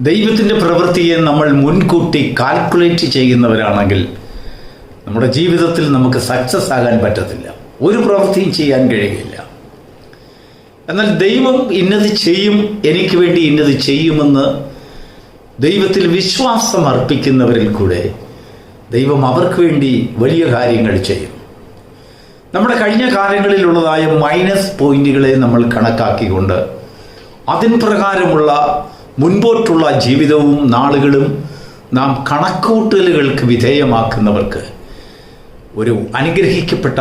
ദൈവത്തിൻ്റെ പ്രവൃത്തിയെ നമ്മൾ മുൻകൂട്ടി കാൽക്കുലേറ്റ് ചെയ്യുന്നവരാണെങ്കിൽ നമ്മുടെ ജീവിതത്തിൽ നമുക്ക് സക്സസ് ആകാൻ പറ്റത്തില്ല. ഒരു പ്രവൃത്തിയും ചെയ്യാൻ കഴിയില്ല. എന്നാൽ ദൈവം ഇന്നത് ചെയ്യും, എനിക്ക് വേണ്ടി ഇന്നത് ചെയ്യുമെന്ന് ദൈവത്തിൽ വിശ്വാസം അർപ്പിക്കുന്നവരിൽ കൂടെ ദൈവം അവർക്ക് വേണ്ടി വലിയ കാര്യങ്ങൾ ചെയ്യും. നമ്മുടെ കഴിഞ്ഞ കാലങ്ങളിലുള്ളതായ മൈനസ് പോയിന്റുകളെ നമ്മൾ കണക്കാക്കിക്കൊണ്ട് അതിൻ പ്രകാരമുള്ള മുൻപോട്ടുള്ള ജീവിതവും നാളുകളും നാം കണക്കുകൂട്ടലുകൾക്ക് വിധേയമാക്കുന്നവർക്ക് ഒരു അനുഗ്രഹിക്കപ്പെട്ട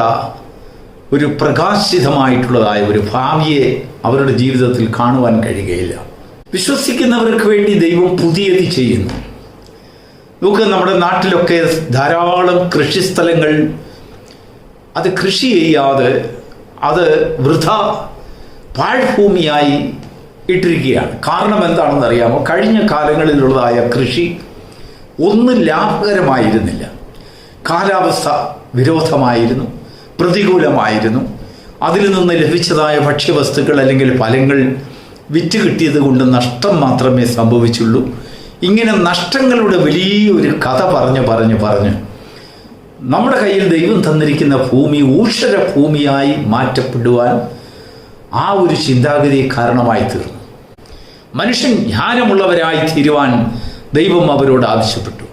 ഒരു പ്രകാശിതമായിട്ടുള്ളതായ ഒരു ഭാവിയെ അവരുടെ ജീവിതത്തിൽ കാണുവാൻ കഴിയുകയില്ല. വിശ്വസിക്കുന്നവർക്ക് വേണ്ടി ദൈവം പുതിയത് ചെയ്യുന്നു. നമുക്ക് നമ്മുടെ നാട്ടിലൊക്കെ ധാരാളം കൃഷിസ്ഥലങ്ങൾ അത് കൃഷി ചെയ്യാതെ അത് വൃഥ പാഴ്ഭൂമിയായി ഇട്ടിരിക്കുകയാണ്. കാരണം എന്താണെന്ന് അറിയാമോ? കഴിഞ്ഞ കാലങ്ങളിലുള്ളതായ കൃഷി ഒന്നും ലാഭകരമായിരുന്നില്ല. കാലാവസ്ഥ വിരോധമായിരുന്നു, പ്രതികൂലമായിരുന്നു. അതിൽ നിന്ന് ലഭിച്ചതായ ഭക്ഷ്യവസ്തുക്കൾ അല്ലെങ്കിൽ ഫലങ്ങൾ വിറ്റ് കിട്ടിയത് കൊണ്ട് നഷ്ടം മാത്രമേ സംഭവിച്ചുള്ളൂ. ഇങ്ങനെ നഷ്ടങ്ങളുടെ വലിയൊരു കഥ പറഞ്ഞ് നമ്മുടെ കയ്യിൽ ദൈവം തന്നിരിക്കുന്ന ഭൂമി ഊഷര ഭൂമിയായി മാറ്റപ്പെടുവാൻ ആ ഒരു ചിന്താഗതി കാരണമായി തീർന്നു. മനുഷ്യൻ ജ്ഞാനമുള്ളവരായി തീരുവാൻ ദൈവം അവരോട് ആവശ്യപ്പെട്ടു.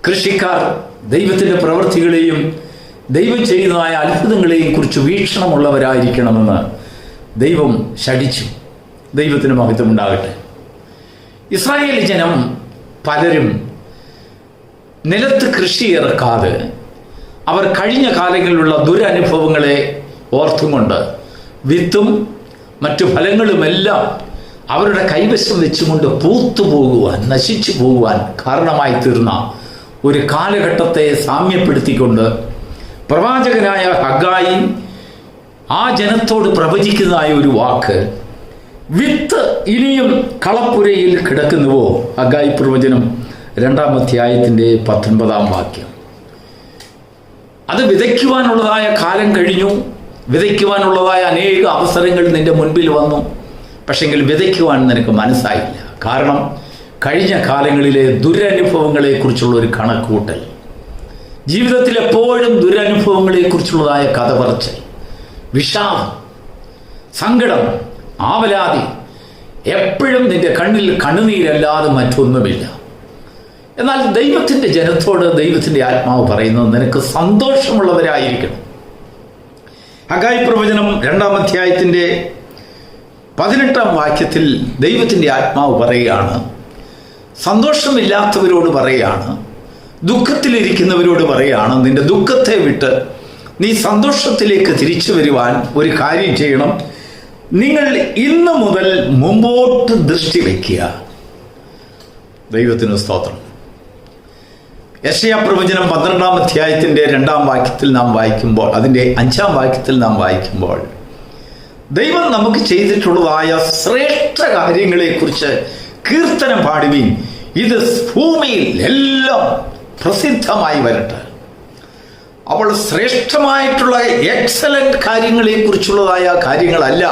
കൃഷിക്കാർ ദൈവത്തിൻ്റെ പ്രവൃത്തികളെയും ദൈവം ചെയ്യുന്നതായ അത്ഭുതങ്ങളെയും കുറിച്ച് വീക്ഷണമുള്ളവരായിരിക്കണമെന്ന് ദൈവം ശഠിച്ചു. ദൈവത്തിന് മഹത്വം ഉണ്ടാകട്ടെ. ഇസ്രായേൽ ജനം പലരും നിലത്ത് കൃഷി ഇറക്കാതെ അവർ കഴിഞ്ഞ കാലങ്ങളിലുള്ള ദുരനുഭവങ്ങളെ ഓർത്തുകൊണ്ട് വിത്തും മറ്റു ഫലങ്ങളുമെല്ലാം അവരുടെ കൈവശം വെച്ചുകൊണ്ട് പൂത്തുപോകുവാൻ, നശിച്ചു പോകുവാൻ കാരണമായി തീർന്ന ഒരു കാലഘട്ടത്തെ സാമ്യപ്പെടുത്തിക്കൊണ്ട് പ്രവാചകനായ ഹഗ്ഗായി ആ ജനത്തോട് പ്രവചിക്കുന്നതായ ഒരു വാക്ക്, വിത്ത് ഇനിയും കളപ്പുരയിൽ കിടക്കുന്നുവോ? ഹഗ്ഗായി പ്രവചനം 2-ാം അധ്യായത്തിൻ്റെ 19-ാം വാക്യം. അത് വിതയ്ക്കുവാനുള്ളതായ കാലം കഴിഞ്ഞു. വിതയ്ക്കുവാനുള്ളതായ അനേക അവസരങ്ങൾ നിന്റെ മുൻപിൽ വന്നു. പക്ഷെങ്കിൽ വിതയ്ക്കുവാൻ നിനക്ക് മനസ്സായില്ല. കാരണം കഴിഞ്ഞ കാലങ്ങളിലെ ദുരനുഭവങ്ങളെക്കുറിച്ചുള്ള ഒരു കണക്കുകൂട്ടൽ, ജീവിതത്തിൽ എപ്പോഴും ദുരനുഭവങ്ങളെക്കുറിച്ചുള്ളതായ കഥ പറച്ചൽ, വിഷാദം, സങ്കടം, ആവലാതി, എപ്പോഴും നിന്റെ കണ്ണിൽ കണ്ണുനീരല്ലാതെ മറ്റൊന്നുമില്ല. എന്നാൽ ദൈവത്തിൻ്റെ ജനത്തോട് ദൈവത്തിൻ്റെ ആത്മാവ് പറയുന്നത് നിനക്ക് സന്തോഷമുള്ളവരായിരിക്കണം. ഹഗ്ഗായി പ്രവചനം 2-ാം അധ്യായത്തിൻ്റെ 18-ാം വാക്യത്തിൽ ദൈവത്തിൻ്റെ ആത്മാവ് പറയുകയാണ്, സന്തോഷമില്ലാത്തവരോട് പറയുകയാണ്, ദുഃഖത്തിലിരിക്കുന്നവരോട് പറയുകയാണ്, നിന്റെ ദുഃഖത്തെ വിട്ട് നീ സന്തോഷത്തിലേക്ക് തിരിച്ചു വരുവാൻ ഒരു കാര്യം ചെയ്യണം. നിങ്ങൾ ഇന്ന് മുതൽ മുമ്പോട്ട് ദൃഷ്ടി വയ്ക്കുക. ദൈവത്തിന് സ്തോത്രം. യെശയ്യാ പ്രവചനം 12-ാം അധ്യായത്തിൻ്റെ 2-ാം വാക്യത്തിൽ നാം വായിക്കുമ്പോൾ, അതിൻ്റെ 5-ാം വാക്യത്തിൽ നാം വായിക്കുമ്പോൾ ദൈവം നമുക്ക് ചെയ്തിട്ടുള്ളതായ ശ്രേഷ്ഠ കാര്യങ്ങളെക്കുറിച്ച് കീർത്തനം പാടുവീൻ, ഇത് ഭൂമിയിൽ എല്ലാം പ്രസിദ്ധമായി വരട്ടെ. അപ്പോൾ ശ്രേഷ്ഠമായിട്ടുള്ള എക്സലന്റ് കാര്യങ്ങളെക്കുറിച്ചുള്ളതായ കാര്യങ്ങളല്ല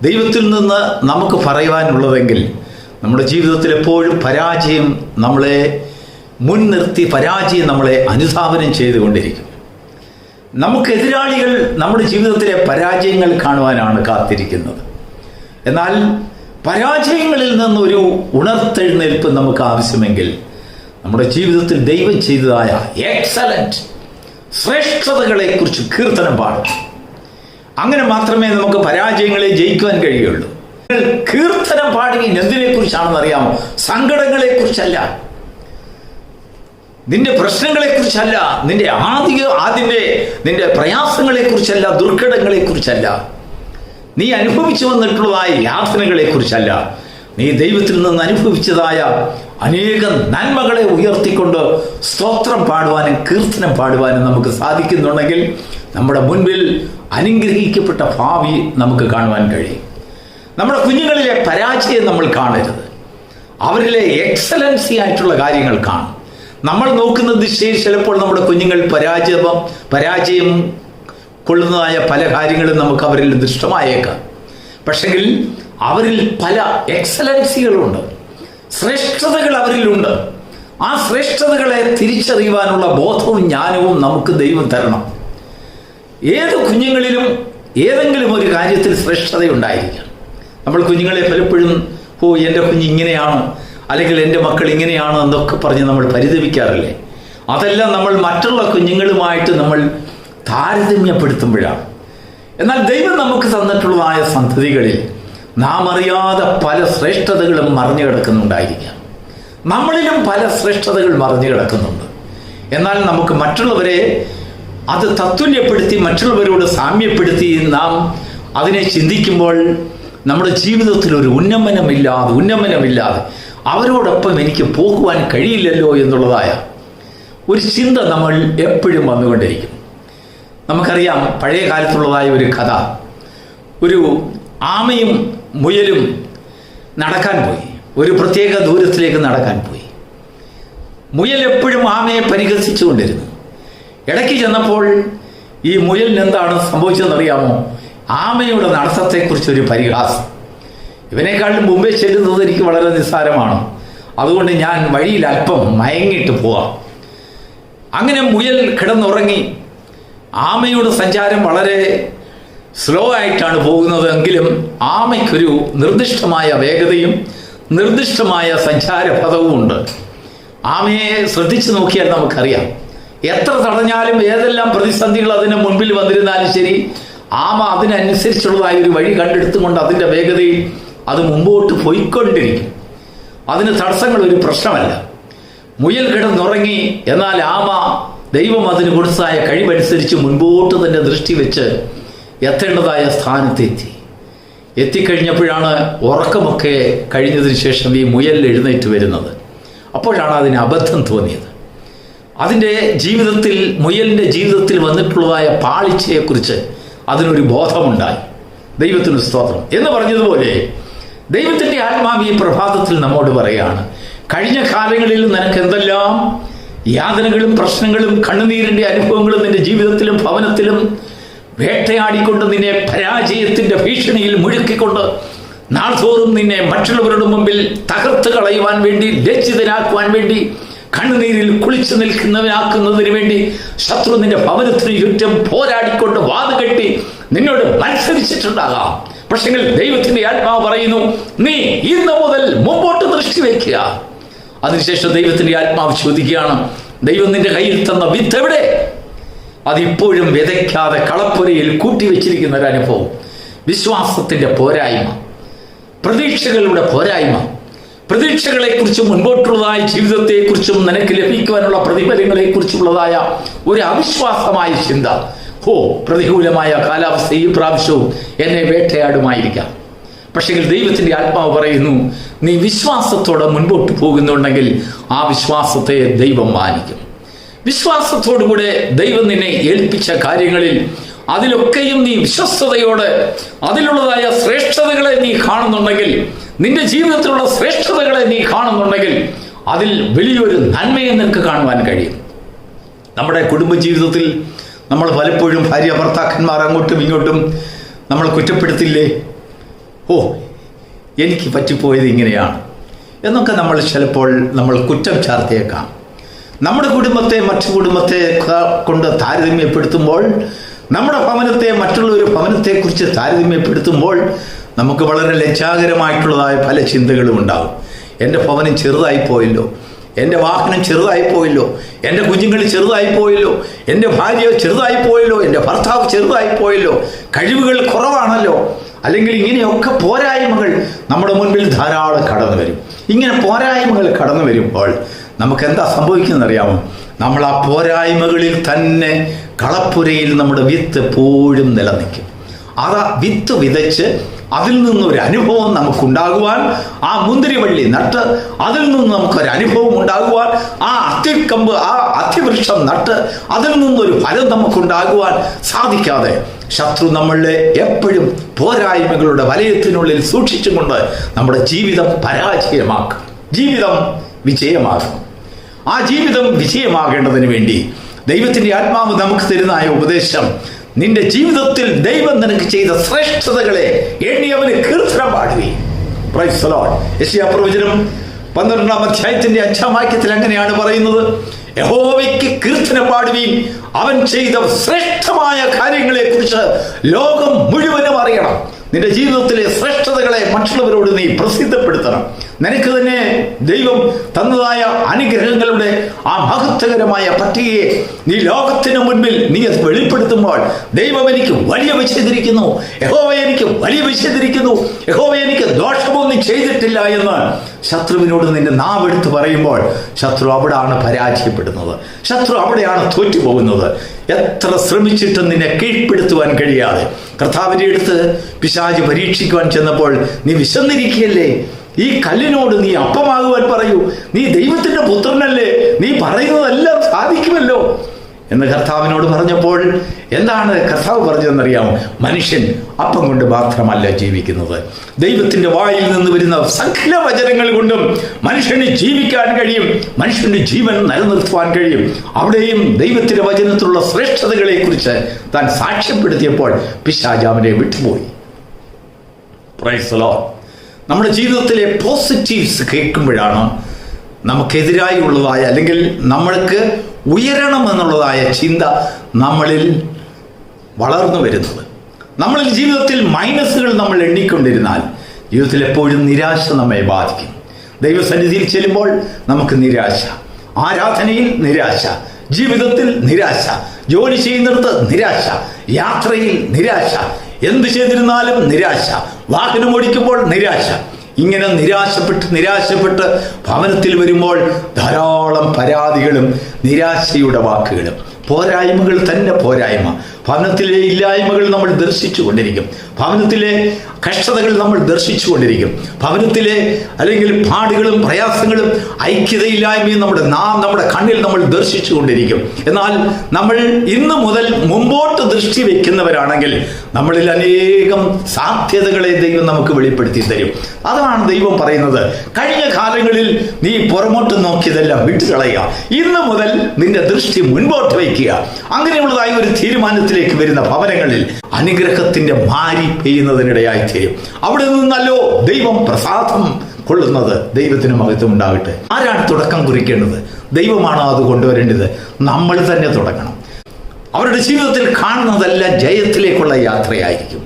ദൈവത്തിൽ നിന്ന് നമുക്ക് പറയുവാനുള്ളതെങ്കിൽ നമ്മുടെ ജീവിതത്തിൽ എപ്പോഴും പരാജയം നമ്മളെ മുൻനിർത്തി, പരാജയം നമ്മളെ അനുധാവനം ചെയ്തുകൊണ്ടിരിക്കും. നമുക്ക് എതിരാളികൾ നമ്മുടെ ജീവിതത്തിലെ പരാജയങ്ങൾ കാണുവാനാണ് കാത്തിരിക്കുന്നത്. എന്നാൽ പരാജയങ്ങളിൽ നിന്നൊരു ഉണർത്തെഴുന്നേൽപ്പ് നമുക്ക് ആവശ്യമെങ്കിൽ നമ്മുടെ ജീവിതത്തിൽ ദൈവം ചെയ്തതായ എക്സലന്റ് ശ്രേഷ്ഠതകളെക്കുറിച്ച് കീർത്തനം പാടും. അങ്ങനെ മാത്രമേ നമുക്ക് പരാജയങ്ങളെ ജയിക്കുവാൻ കഴിയുള്ളൂ. കീർത്തനം പാടുകയും എന്തിനെ കുറിച്ചാണെന്ന് അറിയാമോ? സങ്കടങ്ങളെ കുറിച്ചല്ല, നിന്റെ പ്രശ്നങ്ങളെ കുറിച്ചല്ല, നിന്റെ പ്രയാസങ്ങളെ കുറിച്ചല്ല, ദുർഘടങ്ങളെ കുറിച്ചല്ല, നീ അനുഭവിച്ചു വന്നിട്ടുള്ളതായ യാതനകളെ കുറിച്ചല്ല, നീ ദൈവത്തിൽ നിന്ന് അനുഭവിച്ചതായ അനേകം നന്മകളെ ഉയർത്തിക്കൊണ്ട് സ്തോത്രം പാടുവാനും കീർത്തനം പാടുവാനും നമുക്ക് സാധിക്കുന്നുണ്ടെങ്കിൽ നമ്മുടെ മുൻപിൽ അനുഗ്രഹിക്കപ്പെട്ട ഭാവി നമുക്ക് കാണുവാൻ കഴിയും. നമ്മുടെ കുഞ്ഞുങ്ങളിലെ പരാജയം നമ്മൾ കാണരുത്, അവരിലെ എക്സലൻസി ആയിട്ടുള്ള കാര്യങ്ങൾ കാണും. നമ്മൾ നോക്കുന്ന ദിശയിൽ ചിലപ്പോൾ നമ്മുടെ കുഞ്ഞുങ്ങൾ പരാജയം കൊള്ളുന്നതായ പല കാര്യങ്ങളും നമുക്ക് അവരിൽ ദൃഷ്ടമായേക്കാം. പക്ഷെങ്കിൽ അവരിൽ പല എക്സലൻസികളുണ്ട്. ശ്രേഷ്ഠതകൾ അവരിലുണ്ട്. ആ ശ്രേഷ്ഠതകളെ തിരിച്ചറിയുവാനുള്ള ബോധവും ജ്ഞാനവും നമുക്ക് ദൈവം തരണം. ഏത് കുഞ്ഞുങ്ങളിലും ഏതെങ്കിലും ഒരു കാര്യത്തിൽ ശ്രേഷ്ഠതയുണ്ടായിരിക്കാം. നമ്മൾ കുഞ്ഞുങ്ങളെ പലപ്പോഴും എൻ്റെ കുഞ്ഞ് ഇങ്ങനെയാണ്, അല്ലെങ്കിൽ എൻ്റെ മക്കൾ ഇങ്ങനെയാണ് എന്നൊക്കെ പറഞ്ഞ് നമ്മൾ പരിതപിക്കാറില്ലേ? അതെല്ലാം നമ്മൾ മറ്റുള്ള കുഞ്ഞുങ്ങളുമായിട്ട് നമ്മൾ താരതമ്യപ്പെടുത്തുമ്പോഴാണ്. എന്നാൽ ദൈവം നമുക്ക് തന്നിട്ടുള്ളതായ സന്തതികളിൽ നാം അറിയാതെ പല ശ്രേഷ്ഠതകളും മറിഞ്ഞു കിടക്കുന്നുണ്ടായിരിക്കാം. നമ്മളിലും പല ശ്രേഷ്ഠതകൾ മറിഞ്ഞു കിടക്കുന്നുണ്ട്. എന്നാൽ നമുക്ക് മറ്റുള്ളവരെ അത് തത്തുല്യപ്പെടുത്തി, മറ്റുള്ളവരോട് സാമ്യപ്പെടുത്തി നാം അതിനെ ചിന്തിക്കുമ്പോൾ നമ്മുടെ ജീവിതത്തിൽ ഒരു ഉന്നമനമില്ലാതെ അവരോടൊപ്പം എനിക്ക് പോകുവാൻ കഴിയില്ലല്ലോ എന്നുള്ളതായ ഒരു ചിന്ത നമ്മൾ എപ്പോഴും വന്നുകൊണ്ടിരിക്കും. നമുക്കറിയാം, പഴയ കാലത്തുള്ളതായ ഒരു കഥ. ഒരു ആമയും മുയലും നടക്കാൻ പോയി, ഒരു പ്രത്യേക ദൂരത്തിലേക്ക് നടക്കാൻ പോയി. മുയൽ എപ്പോഴും ആമയെ പരിഹസിച്ചുകൊണ്ടിരുന്നു. ഇടയ്ക്ക് ചെന്നപ്പോൾ ഈ മുയലിന് എന്താണ് സംഭവിച്ചതെന്നറിയാമോ? ആമയുടെ നടത്തത്തെക്കുറിച്ചൊരു പരിഹാസം. ഇവനേക്കാളും മുമ്പേ ചെല്ലുന്നത് എനിക്ക് വളരെ നിസ്സാരമാണ്, അതുകൊണ്ട് ഞാൻ വഴിയിൽ അല്പം മയങ്ങിയിട്ട് പോവാം. അങ്ങനെ മുയൽ കിടന്നുറങ്ങി. ആമയുടെ സഞ്ചാരം വളരെ സ്ലോ ആയിട്ടാണ് പോകുന്നത്. എങ്കിലും ആമയ്ക്കൊരു നിർദ്ദിഷ്ടമായ വേഗതയും നിർദ്ദിഷ്ടമായ സഞ്ചാരപഥവും ഉണ്ട്. ആമയെ ശ്രദ്ധിച്ചു നോക്കിയാൽ നമുക്കറിയാം, എത്ര തടഞ്ഞാലും ഏതെല്ലാം പ്രതിസന്ധികൾ അതിന് മുൻപിൽ വന്നിരുന്നാലും ശരി, ആമ അതിനനുസരിച്ചുള്ളതായ ഒരു വഴി കണ്ടെടുത്തുകൊണ്ട് അതിൻ്റെ വേഗതയിൽ അത് മുമ്പോട്ട് പോയിക്കൊണ്ടിരിക്കും. അതിന് തടസ്സങ്ങൾ ഒരു പ്രശ്നമല്ല. മുയൽ കിടന്നുറങ്ങി. എന്നാൽ ആമ ദൈവം അതിന് കൊടുത്തതായ കഴിവനുസരിച്ച് മുൻപോട്ട് തന്നെ ദൃഷ്ടി വെച്ച് എത്തേണ്ടതായ സ്ഥാനത്തെത്തി. എത്തിക്കഴിഞ്ഞപ്പോഴാണ് ഉറക്കമൊക്കെ കഴിഞ്ഞതിന് ശേഷം ഈ മുയൽ എഴുന്നേറ്റ് വരുന്നത്. അപ്പോഴാണ് അതിന് അബദ്ധം തോന്നിയത്. അതിൻ്റെ ജീവിതത്തിൽ, മുയലിൻ്റെ ജീവിതത്തിൽ വന്നിട്ടുള്ളതായ പാളിച്ചയെക്കുറിച്ച് അതിനൊരു ബോധമുണ്ടായി. ദൈവത്തിന് സ്തോത്രം എന്ന് പറഞ്ഞതുപോലെ ദൈവത്തിൻ്റെ ആത്മാവ് ഈ പ്രഭാതത്തിൽ നമ്മോട് പറയുകയാണ്, കഴിഞ്ഞ കാലങ്ങളിൽ നിനക്ക് എന്തെല്ലാം യാതനകളും പ്രശ്നങ്ങളും കണ്ണുനീരിൻ്റെ അനുഭവങ്ങളും നിന്റെ ജീവിതത്തിലും ഭവനത്തിലും വേട്ടയാടിക്കൊണ്ട് നിന്നെ പരാജയത്തിൻ്റെ ഭീഷണിയിൽ മുഴുക്കിക്കൊണ്ട് നാൾതോറും നിന്നെ മറ്റുള്ളവരുടെ മുമ്പിൽ തകർത്ത് കളയുവാൻ വേണ്ടി, ലജ്ജിതനാക്കുവാൻ വേണ്ടി, കണ്ണുനീരിൽ കുളിച്ചു നിൽക്കുന്നവനാക്കുന്നതിന് വേണ്ടി ശത്രു നിന്റെ ഭവനത്തിന് ചുറ്റും പോരാടിക്കൊണ്ട് വാതുകെട്ടി നിന്നോട് മത്സരിച്ചിട്ടുണ്ടാകാം. പക്ഷെങ്കിൽ ദൈവത്തിന്റെ ആത്മാവ് പറയുന്നു, നീ ഇന്ന് മുതൽ മുമ്പോട്ട് ദൃഷ്ടി വയ്ക്കുക. അതിനുശേഷം ദൈവത്തിന്റെ ആത്മാവ് ചോദിക്കുകയാണ്, ദൈവം നിന്റെ കയ്യിൽ തന്ന വിത്ത് എവിടെ? അതിപ്പോഴും വിതയ്ക്കാതെ കളപ്പുരയിൽ കൂട്ടിവെച്ചിരിക്കുന്ന ഒരു അനുഭവം. വിശ്വാസത്തിന്റെ പോരായ്മ, പ്രതീക്ഷകളുടെ പോരായ്മ, പ്രതീക്ഷകളെക്കുറിച്ചും മുൻപോട്ടുള്ളതായ ജീവിതത്തെക്കുറിച്ചും നിനക്ക് ലഭിക്കുവാനുള്ള പ്രതിഫലങ്ങളെക്കുറിച്ചുള്ളതായ ഒരു അവിശ്വാസമായ ചിന്ത. പ്രതികൂലമായ കാലാവസ്ഥ ഈ പ്രാവശ്യവും എന്നെ വേട്ടയാടുമായിരിക്കാം. പക്ഷേ ദൈവത്തിൻ്റെ ആത്മാവ് പറയുന്നു, നീ വിശ്വാസത്തോടെ മുൻപോട്ട് പോകുന്നുണ്ടെങ്കിൽ ആ വിശ്വാസത്തെ ദൈവം മാനിക്കും. വിശ്വാസത്തോടുകൂടെ ദൈവം നിന്നെ ഏൽപ്പിച്ച കാര്യങ്ങളിൽ അതിലൊക്കെയും നീ വിശ്വസ്തയോടെ അതിലുള്ളതായ ശ്രേഷ്ഠതകളെ നീ കാണുന്നുണ്ടെങ്കിൽ, നിന്റെ ജീവിതത്തിലുള്ള ശ്രേഷ്ഠതകളെ നീ കാണുന്നുണ്ടെങ്കിൽ അതിൽ വലിയൊരു നന്മയെ നിനക്ക് കാണുവാൻ കഴിയും. നമ്മുടെ കുടുംബജീവിതത്തിൽ നമ്മൾ പലപ്പോഴും ഭാര്യ ഭർത്താക്കന്മാർ അങ്ങോട്ടും ഇങ്ങോട്ടും നമ്മൾ കുറ്റപ്പെടുത്തില്ലേ? എനിക്ക് പറ്റിപ്പോയത് ഇങ്ങനെയാണ് എന്നൊക്കെ നമ്മൾ ചിലപ്പോൾ കുറ്റം ചാർത്തിയേക്കാം. നമ്മുടെ കുടുംബത്തെ മറ്റു കുടുംബത്തെ കൊണ്ട് താരതമ്യപ്പെടുത്തുമ്പോൾ, നമ്മുടെ ഭവനത്തെ മറ്റുള്ളൊരു ഭവനത്തെക്കുറിച്ച് താരതമ്യപ്പെടുത്തുമ്പോൾ നമുക്ക് വളരെ ലജ്ജാകരമായിട്ടുള്ളതായ പല ചിന്തകളും ഉണ്ടാകും. എൻ്റെ ഭവനം ചെറുതായിപ്പോയല്ലോ, എൻ്റെ വാഹനം ചെറുതായിപ്പോയല്ലോ, എൻ്റെ കുഞ്ഞുങ്ങൾ ചെറുതായിപ്പോയല്ലോ, എൻ്റെ ഭാര്യ ചെറുതായിപ്പോയല്ലോ, എൻ്റെ ഭർത്താവ് ചെറുതായിപ്പോയല്ലോ, കഴിവുകൾ കുറവാണല്ലോ, അല്ലെങ്കിൽ ഇങ്ങനെയൊക്കെ പോരായ്മകൾ നമ്മുടെ മുൻപിൽ ധാരാളം കടന്നു വരും. ഇങ്ങനെ പോരായ്മകൾ കടന്നു വരുമ്പോൾ നമുക്ക് എന്താ സംഭവിക്കുന്നതെന്നറിയാമോ? നമ്മൾ ആ പോരായ്മകളിൽ തന്നെ കളപ്പുരയിൽ നമ്മുടെ വിത്ത് എപ്പോഴും നിലനിൽക്കും. അത് വിത്ത് വിതച്ച് അതിൽ നിന്നൊരു അനുഭവം നമുക്കുണ്ടാകുവാൻ, ആ മുന്തിരിവള്ളി നട്ട് അതിൽ നിന്ന് നമുക്കൊരു അനുഭവം ഉണ്ടാകുവാൻ, ആ അത്തിക്കമ്പ്, ആ അത്തിവൃക്ഷം നട്ട് അതിൽ നിന്നൊരു ഫലം നമുക്കുണ്ടാകുവാൻ സാധിക്കാതെ ശത്രു നമ്മളെ എപ്പോഴും പോരായ്മകളുടെ വലയത്തിനുള്ളിൽ സൂക്ഷിച്ചുകൊണ്ട് നമ്മുടെ ജീവിതം പരാജയമാക്കും. ജീവിതം വിജയമാകും. ആ ജീവിതം വിജയമാകേണ്ടതിന് വേണ്ടി ദൈവത്തിൻ്റെ ആത്മാവ് നമുക്ക് തരുന്നതായ ഉപദേശം, നിന്റെ ജീവിതത്തിൽ ദൈവം നിനക്ക് ചെയ്ത ശ്രേഷ്ഠതകളെ എണ്ണി അവന് കീർത്തനം പാടുകയും. Praise the Lord. യെശയ്യാ പ്രവചനം 12-ാം അധ്യായത്തിന്റെ 5-ാം വാക്യത്തിൽ അങ്ങനെയാണ് പറയുന്നത്, യഹോവയ്ക്ക് കീർത്തനം പാടുവീൻ, അവൻ ചെയ്ത ശ്രേഷ്ഠമായ കാര്യങ്ങളെ കുറിച്ച് ലോകം മുഴുവനും അറിയണം. നിന്റെ ജീവിതത്തിലെ ശ്രേഷ്ഠതകളെ മറ്റുള്ളവരോട് നീ പ്രസിദ്ധപ്പെടുത്തണം. നിനക്ക് തന്നെ ദൈവം തന്നതായ അനുഗ്രഹങ്ങളുടെ ആ മഹത്വകരമായ പട്ടികയെ നീ ലോകത്തിന് മുൻപിൽ നീ അത് വെളിപ്പെടുത്തുമ്പോൾ, ദൈവം എനിക്ക് വലിയ ചെയ്തിരിക്കുന്നു, യഹോവ എനിക്ക് വലിയ ചെയ്തിരിക്കുന്നു, യഹോവ എനിക്ക് ദോഷമൊന്നും ചെയ്തിട്ടില്ല എന്ന് ശത്രുവിനോട് നിന്റെ നാവെടുത്ത് പറയുമ്പോൾ, ശത്രു അവിടെയാണ് പരാജയപ്പെടുന്നത്, ശത്രു അവിടെയാണ് തോറ്റുപോകുന്നത്. എത്ര ശ്രമിച്ചിട്ടും നിന്നെ കീഴ്പ്പെടുത്തുവാൻ കഴിയാതെ കർത്താവിന്റെ അടുത്ത് പിശാച് പരീക്ഷിക്കുവാൻ ചെന്നപ്പോൾ, നീ വിശന്നിരിക്കുകയല്ലേ, ഈ കല്ലിനോട് നീ അപ്പമാകുവാൻ പറയൂ, നീ ദൈവത്തിന്റെ പുത്രനല്ലേ, നീ പറയുന്നതെല്ലാം സാധിക്കുമല്ലോ എന്ന് കർത്താവിനോട് പറഞ്ഞപ്പോൾ എന്താണ് കർത്താവ് പറഞ്ഞതെന്നറിയാമോ? മനുഷ്യൻ അപ്പം കൊണ്ട് മാത്രമല്ല ജീവിക്കുന്നത്, ദൈവത്തിന്റെ വായിൽ നിന്ന് വരുന്ന സകല വചനങ്ങൾ കൊണ്ടും മനുഷ്യന് ജീവിക്കാൻ കഴിയും, മനുഷ്യന്റെ ജീവൻ നിലനിർത്തുവാൻ കഴിയും. അവിടെയും ദൈവത്തിന്റെ വചനത്തിലുള്ള ശ്രേഷ്ഠതകളെ കുറിച്ച് താൻ സാക്ഷ്യപ്പെടുത്തിയപ്പോൾ പിശാച് അവനെ വിട്ടുപോയി. Praise the Lord. നമ്മുടെ ജീവിതത്തിലെ പോസിറ്റീവ്സ് കേൾക്കുമ്പോഴാണ് നമുക്കെതിരായി ഉള്ളതായ അല്ലെങ്കിൽ നമ്മൾക്ക് ഉയരണമെന്നുള്ളതായ ചിന്ത നമ്മളിൽ വളർന്നു വരുന്നത്. നമ്മളിൽ ജീവിതത്തിൽ മൈനസുകൾ നമ്മൾ എണ്ണിക്കൊണ്ടിരുന്നാൽ ജീവിതത്തിൽ എപ്പോഴും നിരാശ നമ്മെ ബാധിക്കും. ദൈവസന്നിധിയിൽ ചെല്ലുമ്പോൾ നമുക്ക് നിരാശ, ആരാധനയിൽ നിരാശ, ജീവിതത്തിൽ നിരാശ, ജോലി ചെയ്യുന്നിടത്ത് നിരാശ, യാത്രയിൽ നിരാശ, എന്ത് ചെയ്തിരുന്നാലും നിരാശ, വാഹനം ഓടിക്കുമ്പോൾ നിരാശ. ഇങ്ങനെ നിരാശപ്പെട്ട് ഭവനത്തിൽ വരുമ്പോൾ ധാരാളം പരാതികളും നിരാശയുടെ വാക്കുകളും, പോരായ്മകൾ തന്നെ പോരായ്മ. ഭവനത്തിലെ ഇല്ലായ്മകൾ നമ്മൾ ദർശിച്ചു കൊണ്ടിരിക്കും, ഭവനത്തിലെ കഷ്ടതകൾ നമ്മൾ ദർശിച്ചു കൊണ്ടിരിക്കും, ഭവനത്തിലെ അല്ലെങ്കിൽ പാടുകളും പ്രയാസങ്ങളും ഐക്യതയില്ലായ്മയും നമ്മുടെ കണ്ണിൽ നമ്മൾ ദർശിച്ചു കൊണ്ടിരിക്കും. എന്നാൽ നമ്മൾ ഇന്ന് മുതൽ മുമ്പോട്ട് ദൃഷ്ടി വെക്കുന്നവരാണെങ്കിൽ നമ്മളിൽ അനേകം സാധ്യതകളെ ദൈവം നമുക്ക് വെളിപ്പെടുത്തി തരും. അതാണ് ദൈവം പറയുന്നത്, കഴിഞ്ഞ കാലങ്ങളിൽ നീ പുറമോട്ട് നോക്കിയതെല്ലാം വിട്ടുകളയുക, ഇന്ന് മുതൽ നിന്റെ ദൃഷ്ടി മുൻപോട്ട് വയ്ക്കുക. അങ്ങനെയുള്ളതായ ഒരു തീരുമാനത്തിലേക്ക് വരുന്ന ഭവനങ്ങളിൽ അനുഗ്രഹത്തിന്റെ മാരി പെയ്യുന്നതിനിടയായി തീരും. അവിടെ നിന്നല്ലോ ദൈവം പ്രസാദം കൊള്ളുന്നത്. ദൈവത്തിന് മഹത്വം ഉണ്ടാകട്ടെ. ആരാണ് തുടക്കം കുറിക്കേണ്ടത്? ദൈവമാണോ അത് കൊണ്ടുവരേണ്ടത്? നമ്മൾ തന്നെ തുടങ്ങണം. അവരുടെ ജീവിതത്തിൽ കാണുന്നതെല്ലാം ജയത്തിലേക്കുള്ള യാത്രയായിരിക്കും.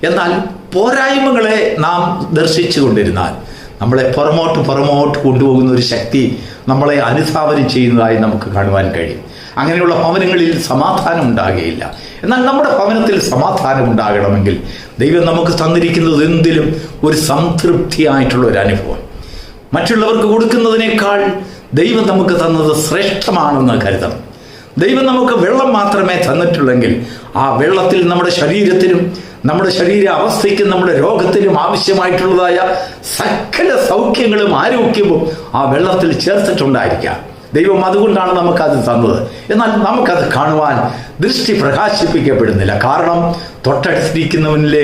എന്നാൽ പോരായ്മകളെ നാം ദർശിച്ചു കൊണ്ടിരുന്നാൽ നമ്മളെ പുറമോട്ട് കൊണ്ടുപോകുന്ന ഒരു ശക്തി നമ്മളെ അനുധാവനം ചെയ്യുന്നതായി നമുക്ക് കാണുവാൻ കഴിയും. അങ്ങനെയുള്ള ഭവനങ്ങളിൽ സമാധാനം ഉണ്ടാകുകയില്ല. എന്നാൽ നമ്മുടെ ഭവനത്തിൽ സമാധാനം ഉണ്ടാകണമെങ്കിൽ ദൈവം നമുക്ക് തന്നിരിക്കുന്നത് എന്തിലും ഒരു സംതൃപ്തിയായിട്ടുള്ള ഒരു അനുഭവം. മറ്റുള്ളവർക്ക് കൊടുക്കുന്നതിനേക്കാൾ ദൈവം നമുക്ക് തന്നത് ശ്രേഷ്ഠമാണെന്ന് കരുതണം. ദൈവം നമുക്ക് വെള്ളം മാത്രമേ തന്നിട്ടുള്ളെങ്കിൽ ആ വെള്ളത്തിൽ നമ്മുടെ ശരീരത്തിനും നമ്മുടെ ശരീര അവസ്ഥയ്ക്കും നമ്മുടെ രോഗത്തിനും ആവശ്യമായിട്ടുള്ളതായ സകല സൗഖ്യങ്ങളും ആരോഗ്യവും ആ വെള്ളത്തിൽ ചേർത്തിട്ടുണ്ടായിരിക്കാം. ദൈവം അതുകൊണ്ടാണ് നമുക്കത് തന്നത്. എന്നാൽ നമുക്കത് കാണുവാൻ ദൃഷ്ടി പ്രകാശിപ്പിക്കപ്പെടുന്നില്ല. കാരണം തൊട്ടടുത്തിരിക്കുന്നവനിലെ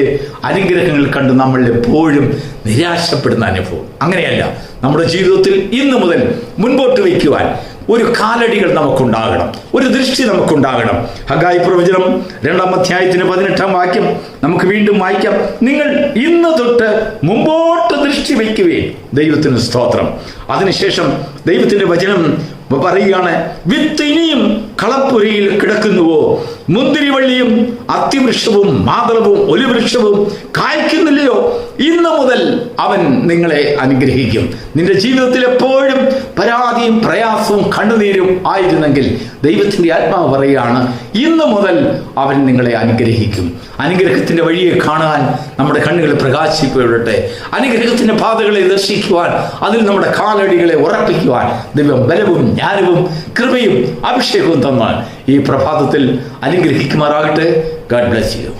അനുഗ്രഹങ്ങൾ കണ്ട് നമ്മൾ എപ്പോഴും നിരാശപ്പെടുന്ന അനുഭവം. അങ്ങനെയല്ല, നമ്മുടെ ജീവിതത്തിൽ ഇന്നു മുതൽ മുൻപോട്ട് വയ്ക്കുവാൻ ഒരു കാലടികൾ നമുക്കുണ്ടാകണം, ഒരു ദൃഷ്ടി നമുക്കുണ്ടാകണം. ഹഗായി പ്രവചനം 2-ാം അധ്യായത്തിന് 18-ാം വാക്യം നമുക്ക് വീണ്ടും വായിക്കാം. നിങ്ങൾ ഇന്ന് തൊട്ട് മുമ്പോട്ട് ദൃഷ്ടി വയ്ക്കുവേ. ദൈവത്തിന് സ്തോത്രം. അതിനുശേഷം ദൈവത്തിന്റെ വചനം പറയുകയാണ്, വിത്ത് ഇനിയും കളപ്പുരയിൽ കിടക്കുന്നുവോ, മുന്തിരിവള്ളിയും അത്തിവൃക്ഷവും മാതളവും ഒലിവൃക്ഷവും കായ്ക്കുന്നില്ലയോ, ഇന്ന് മുതൽ അവൻ നിങ്ങളെ അനുഗ്രഹിക്കും. നിന്റെ ജീവിതത്തിൽ എപ്പോഴും പരാതിയും പ്രയാസവും കണ്ണുനീരും ആയിരുന്നെങ്കിൽ ദൈവത്തിന്റെ ആത്മാവ് പറയുകയാണ്, ഇന്ന് മുതൽ അവൻ നിങ്ങളെ അനുഗ്രഹിക്കും. അനുഗ്രഹത്തിന്റെ വഴിയെ കാണാൻ നമ്മുടെ കണ്ണുകൾ പ്രകാശിക്കപ്പെടട്ടെ. അനുഗ്രഹത്തിന്റെ പാതകളെ ദർശിക്കുവാൻ, അതിൽ നമ്മുടെ കാലടികളെ ഉറപ്പിക്കുവാൻ ദൈവം ബലവും ജ്ഞാനവും കൃപയും അഭിഷേകവും തന്നാൽ ഈ പ്രഭാതത്തിൽ അനുഗ്രഹിക്കുമാറാകട്ടെ. God bless you.